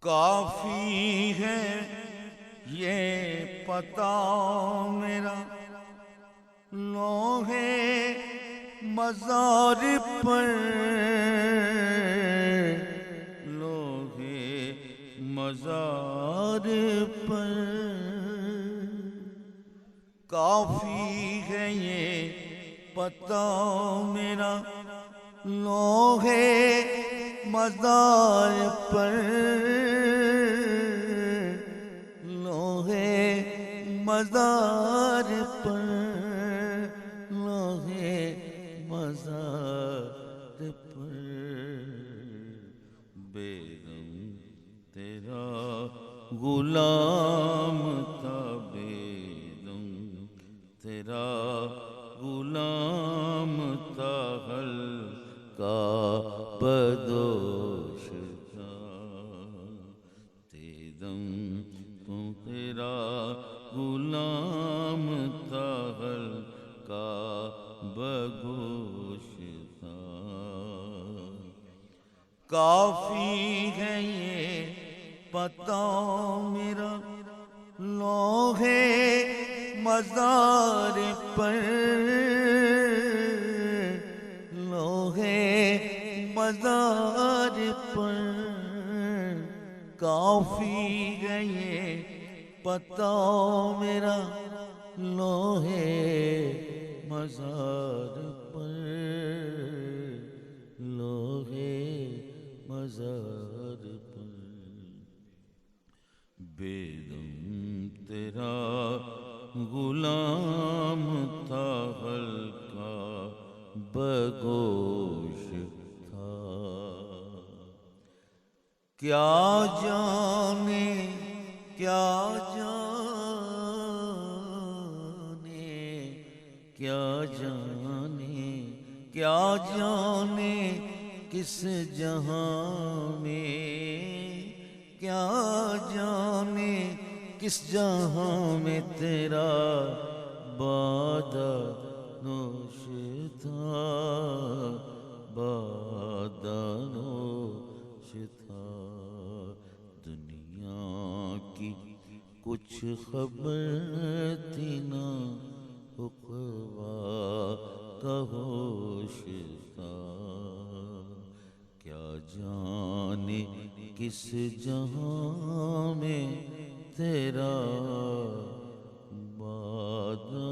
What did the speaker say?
کافی ہے یہ پتہ میرا لوہے مزار پر، لوہے مزار پر کافی ہے یہ پتہ میرا لوہے مزار پر، لوہے مزار پر، لوہے مزار پر بیگم تیرا غلام تھا، بیگم تیرا غلام تھا، ہلکا بدوش تھا، بیگم تیرا غلام تھا، ہلکا بدوش تھا۔ کافی ہے یہ پتہ میرا لوہے مزار پر، لوہے مزار پر کافی ہے یہ پتہ میرا لوہے مزار پر، لوہے مزار پر بیگم تیرا غلام تھا، ہلکا بگوش تھا۔ کیا جانے کیا جانے کیا جانے کیا جانے کس جہاں میں، کیا جانے کس جہاں میں تیرا بادہ نوش تھا، بادہ نوش تھا۔ دنیا کی کچھ خبر تھی نہ عقبیٰ کا ہوش تھا، کیا جانے کس جہاں میں تیرا بادہ